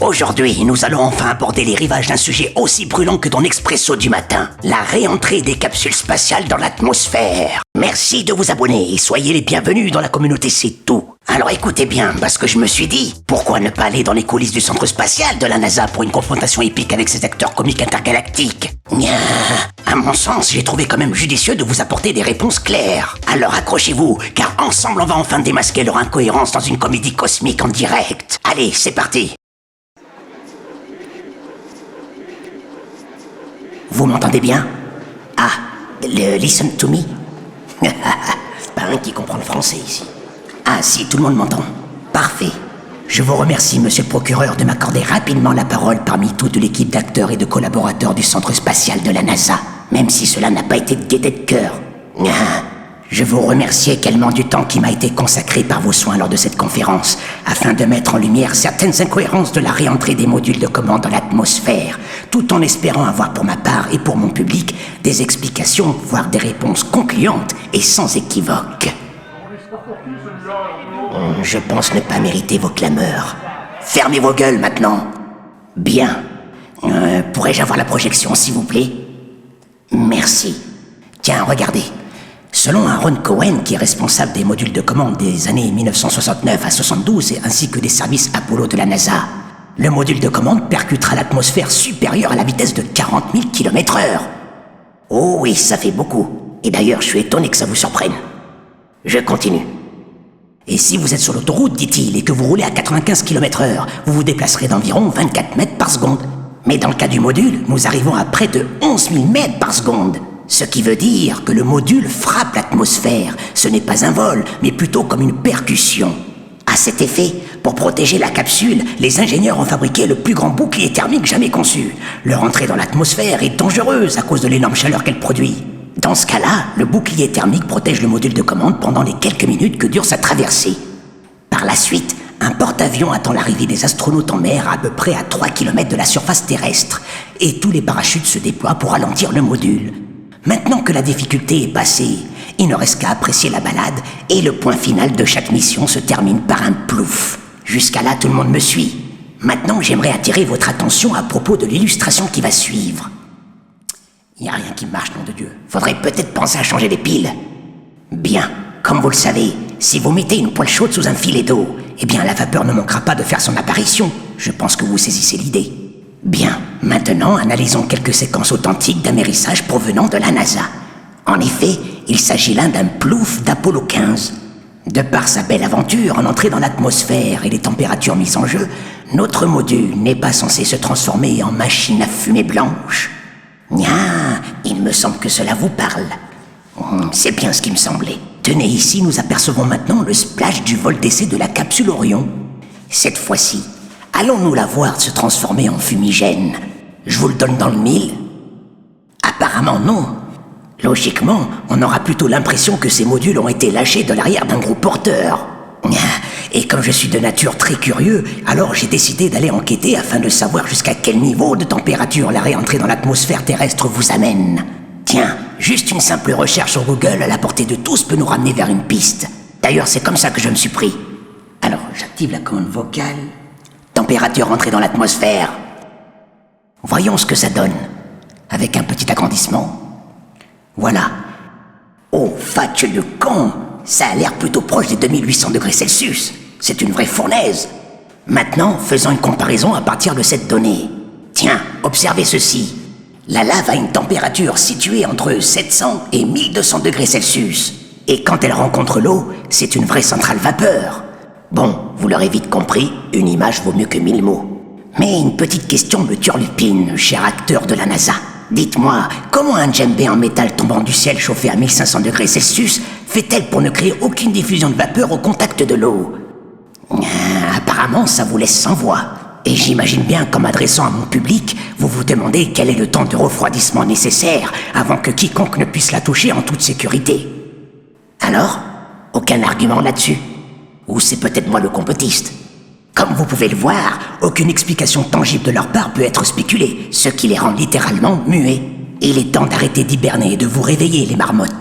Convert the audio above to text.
Aujourd'hui, nous allons enfin aborder les rivages d'un sujet aussi brûlant que ton expresso du matin. La réentrée des capsules spatiales dans l'atmosphère. Merci de vous abonner et soyez les bienvenus dans la communauté C'est Tout. Alors écoutez bien, parce que je me suis dit, pourquoi ne pas aller dans les coulisses du centre spatial de la NASA pour une confrontation épique avec ces acteurs comiques intergalactiques? À mon sens, j'ai trouvé quand même judicieux de vous apporter des réponses claires. Alors accrochez-vous, car ensemble on va enfin démasquer leur incohérence dans une comédie cosmique en direct. Allez, c'est parti. Vous m'entendez bien? Ah, le listen to me? Pas un qui comprend le français ici. Ah si, tout le monde m'entend. Parfait. Je vous remercie, monsieur le procureur, de m'accorder rapidement la parole parmi toute l'équipe d'acteurs et de collaborateurs du centre spatial de la NASA, même si cela n'a pas été de gaieté de cœur. Je vous remercie également du temps qui m'a été consacré par vos soins lors de cette conférence, afin de mettre en lumière certaines incohérences de la réentrée des modules de commande dans l'atmosphère, tout en espérant avoir pour ma part et pour mon public des explications, voire des réponses concluantes et sans équivoque. Je pense ne pas mériter vos clameurs. Fermez vos gueules maintenant. Bien. Pourrais-je avoir la projection, s'il vous plaît? Merci. Tiens, regardez. Selon Aaron Cohen, qui est responsable des modules de commande des années 1969 à 72 ainsi que des services Apollo de la NASA, le module de commande percutera l'atmosphère supérieure à la vitesse de 40 000 km/h. Oh oui, ça fait beaucoup. Et d'ailleurs, je suis étonné que ça vous surprenne. Je continue. Et si vous êtes sur l'autoroute, dit-il, et que vous roulez à 95 km/h, vous vous déplacerez d'environ 24 mètres par seconde. Mais dans le cas du module, nous arrivons à près de 11 000 mètres par seconde. Ce qui veut dire que le module frappe l'atmosphère. Ce n'est pas un vol, mais plutôt comme une percussion. À cet effet, pour protéger la capsule, les ingénieurs ont fabriqué le plus grand bouclier thermique jamais conçu. Leur entrée dans l'atmosphère est dangereuse à cause de l'énorme chaleur qu'elle produit. Dans ce cas-là, le bouclier thermique protège le module de commande pendant les quelques minutes que dure sa traversée. Par la suite, un porte-avions attend l'arrivée des astronautes en mer à peu près à 3 km de la surface terrestre, et tous les parachutes se déploient pour ralentir le module. Maintenant que la difficulté est passée, il ne reste qu'à apprécier la balade, et le point final de chaque mission se termine par un plouf. Jusqu'à là, tout le monde me suit. Maintenant, j'aimerais attirer votre attention à propos de l'illustration qui va suivre. Il n'y a rien qui marche, nom de Dieu. Faudrait peut-être penser à changer les piles. Bien, comme vous le savez, si vous mettez une poêle chaude sous un filet d'eau, eh bien la vapeur ne manquera pas de faire son apparition. Je pense que vous saisissez l'idée. Bien, maintenant analysons quelques séquences authentiques d'amérissage provenant de la NASA. En effet, il s'agit là d'un plouf d'Apollo 15. De par sa belle aventure en entrée dans l'atmosphère et les températures mises en jeu, notre module n'est pas censé se transformer en machine à fumée blanche. Il me semble que cela vous parle. C'est bien ce qui me semblait. Tenez, ici, nous apercevons maintenant le splash du vol d'essai de la capsule Orion. Cette fois-ci, allons-nous la voir se transformer en fumigène? Je vous le donne dans le mille? Apparemment non. Logiquement, on aura plutôt l'impression que ces modules ont été lâchés de l'arrière d'un gros porteur. Et comme je suis de nature très curieux, alors j'ai décidé d'aller enquêter afin de savoir jusqu'à quel niveau de température la réentrée dans l'atmosphère terrestre vous amène. Tiens, juste une simple recherche sur Google à la portée de tous peut nous ramener vers une piste. D'ailleurs, c'est comme ça que je me suis pris. Alors, j'active la commande vocale. Température entrée dans l'atmosphère. Voyons ce que ça donne. Avec un petit agrandissement. Voilà. Oh, fatche de con! Ça a l'air plutôt proche des 2800 degrés Celsius. C'est une vraie fournaise. Maintenant, faisons une comparaison à partir de cette donnée. Tiens, observez ceci. La lave a une température située entre 700 et 1200 degrés Celsius. Et quand elle rencontre l'eau, c'est une vraie centrale vapeur. Bon, vous l'aurez vite compris, une image vaut mieux que 1000 mots. Mais une petite question me turlupine, cher acteur de la NASA. Dites-moi, comment un djembé en métal tombant du ciel chauffé à 1500 degrés Celsius fait-elle pour ne créer aucune diffusion de vapeur au contact de l'eau? Apparemment, ça vous laisse sans voix. Et j'imagine bien qu'en m'adressant à mon public, vous vous demandez quel est le temps de refroidissement nécessaire avant que quiconque ne puisse la toucher en toute sécurité. Alors, aucun argument là-dessus? Ou c'est peut-être moi le complotiste? Comme vous pouvez le voir, aucune explication tangible de leur part peut être spéculée, ce qui les rend littéralement muets. Il est temps d'arrêter d'hiberner et de vous réveiller, les marmottes.